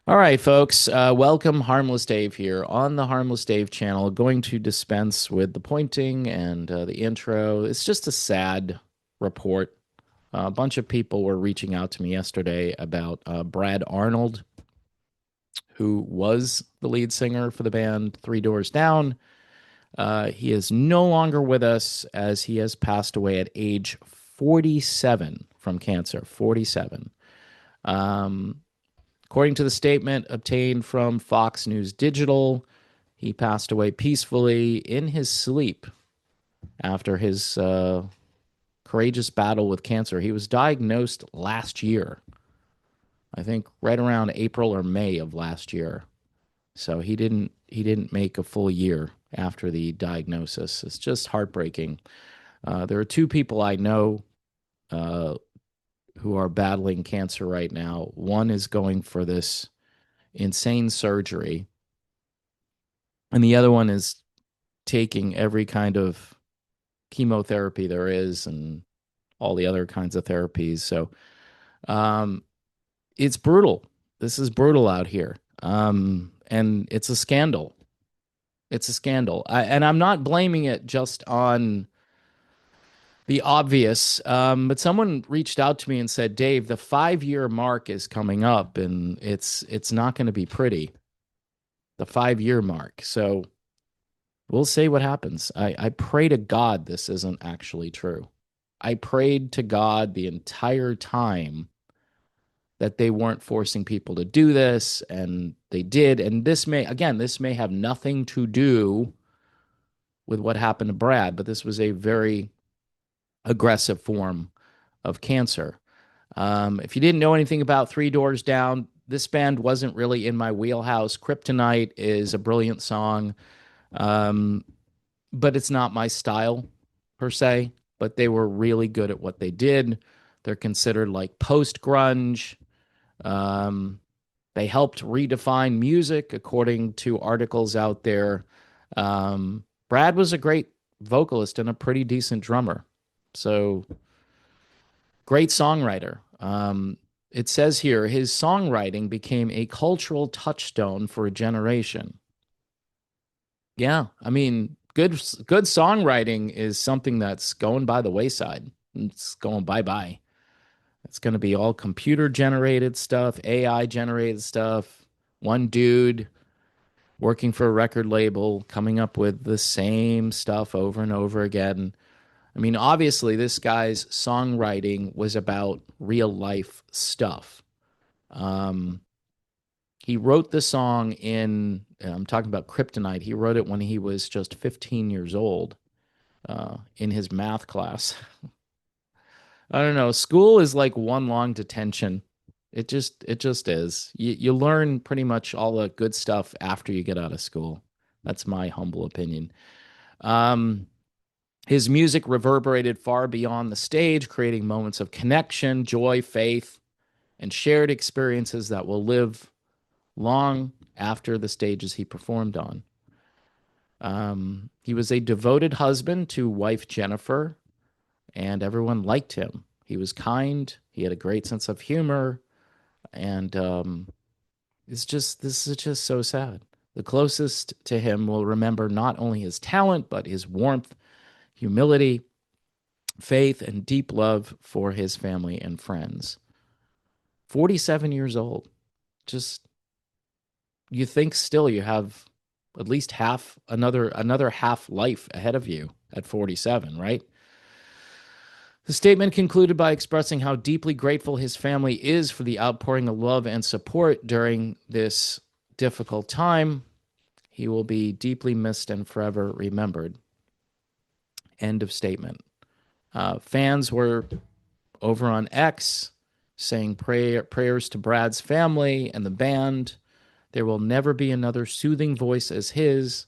All right, folks. Welcome, Harmless Dave here on the Harmless Dave channel. Going to dispense with the pointing and the intro. It's just a sad report. A bunch of people were reaching out to me yesterday about Brad Arnold, who was the lead singer for the band Three Doors Down. He is no longer with us as he has passed away at age 47 from cancer. 47. Um, According to the statement obtained from Fox News Digital, he passed away peacefully in his sleep after his courageous battle with cancer. He was diagnosed last year, I think right around April or May of last year. So he didn't make a full year after the diagnosis. It's just heartbreaking. There are two people I know uh, who are battling cancer right now. One is going for this insane surgery, and the other one is taking every kind of chemotherapy there is and all the other kinds of therapies. So um, it's brutal. This is brutal out here. And it's a scandal. It's a scandal. And I'm not blaming it just on the obvious. But someone reached out to me and said, Dave, the 5 year mark is coming up and it's not going to be pretty. The 5 year mark. So we'll see what happens. I pray to God this isn't actually true. I prayed to God the entire time that they weren't forcing people to do this, and they did. And this may have nothing to do with what happened to Brad, but this was a very aggressive form of cancer. If you didn't know anything about Three Doors Down, this band wasn't really in my wheelhouse. Kryptonite is a brilliant song. Um, but it's not my style per se. But they were really good at what they did. They're considered like post grunge. Um, they helped redefine music according to articles out there. Brad was a great vocalist and a pretty decent drummer. So great songwriter. It says here his songwriting became a cultural touchstone for a generation. Yeah, I mean, good songwriting is something that's going by the wayside. It's going bye-bye. It's going to be all computer generated stuff, AI generated stuff. One dude working for a record label coming up with the same stuff over and over again. I mean, obviously this guy's songwriting was about real life stuff. Um, he wrote the song I'm talking about Kryptonite. He wrote it when he was just 15 years old in his math class. I don't know. School is like one long detention. It just is. You learn pretty much all the good stuff after you get out of school. That's my humble opinion. Um, his music reverberated far beyond the stage, creating moments of connection, joy, faith, and shared experiences that will live long after the stages he performed on. He was a devoted husband to wife Jennifer, and everyone liked him. He was kind. He had a great sense of humor, and this is just so sad. The closest to him will remember not only his talent but his warmth, humility, faith, and deep love for his family and friends. 47 years old. Just you think still you have at least half another half life ahead of you at 47, right? The statement concluded by expressing how deeply grateful his family is for the outpouring of love and support during this difficult time. He will be deeply missed and forever remembered. End of statement. Fans were over on X saying prayers to Brad's family and the band. There will never be another soothing voice as his.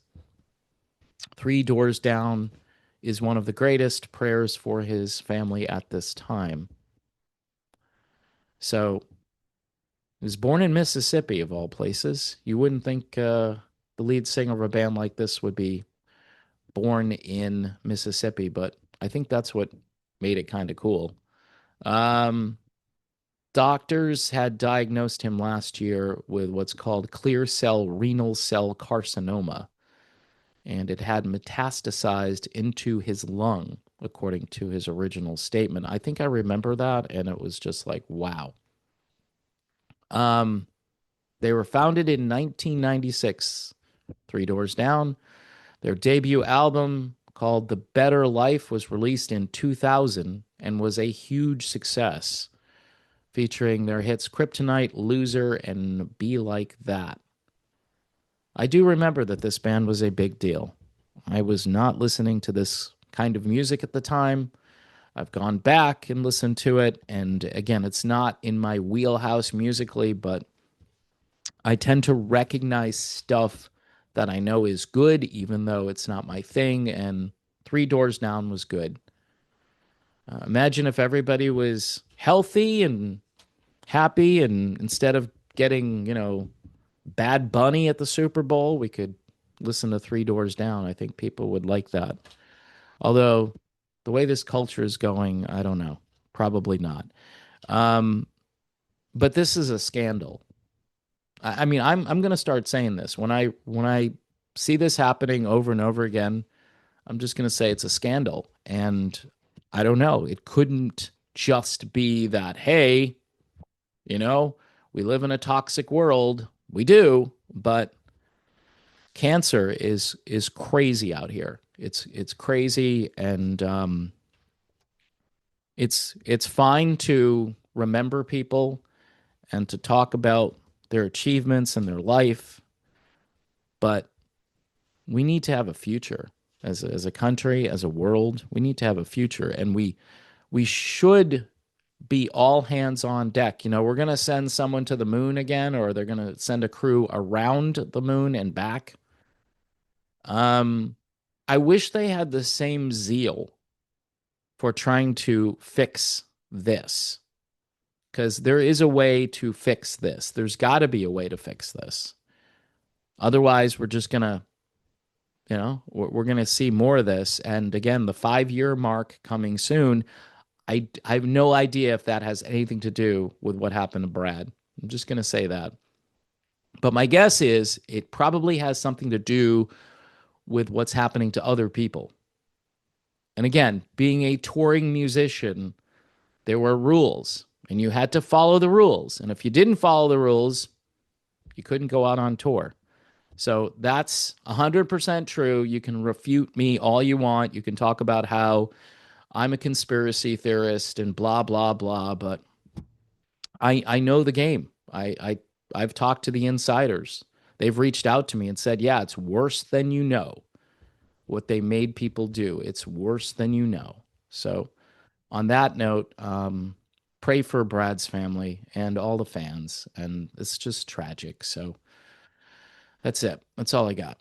Three Doors Down is one of the greatest. Prayers for his family at this time. So he was born in Mississippi, of all places. You wouldn't think the lead singer of a band like this would be born in Mississippi, but I think that's what made it kind of cool. Um, Doctors had diagnosed him last year with what's called clear cell renal cell carcinoma, and it had metastasized into his lung, according to his original statement. I think I remember that, and it was just like, wow. Um, they were founded in 1996, Three Doors Down. Their debut album called The Better Life was released in 2000 and was a huge success, featuring their hits Kryptonite, Loser, and Be Like That. I do remember that this band was a big deal. I was not listening to this kind of music at the time. I've gone back and listened to it, and again, it's not in my wheelhouse musically, but I tend to recognize stuff that I know is good, even though it's not my thing. And Three Doors Down was good. Imagine if everybody was healthy and happy, and instead of getting, Bad Bunny at the Super Bowl, we could listen to Three Doors Down. I think people would like that. Although the way this culture is going, I don't know. Probably not. Um, but this is a scandal. I mean, I'm going to start saying this when I see this happening over and over again. I'm just going to say it's a scandal, and I don't know. It couldn't just be that. Hey, you know, we live in a toxic world. We do, but cancer is crazy out here. It's crazy, and it's fine to remember people and to talk about their achievements and their life, but we need to have a future as a country, as a world. We need to have a future, and we should be all hands on deck. We're going to send someone to the moon again, or they're going to send a crew around the moon and back. Um, I wish they had the same zeal for trying to fix this, because there is a way to fix this. There's got to be a way to fix this. Otherwise, we're just going to, we're going to see more of this. And again, the 5 year mark coming soon. I have no idea if that has anything to do with what happened to Brad. I'm just going to say that. But my guess is it probably has something to do with what's happening to other people. And again, being a touring musician, there were rules and you had to follow the rules. And if you didn't follow the rules, you couldn't go out on tour. So that's 100% true. You can refute me all you want. You can talk about how I'm a conspiracy theorist and blah, blah, blah. But I know the game. I've talked to the insiders. They've reached out to me and said, yeah, it's worse than you know what they made people do. It's worse than you know. So on that note, pray for Brad's family and all the fans. And it's just tragic. So that's it. That's all I got.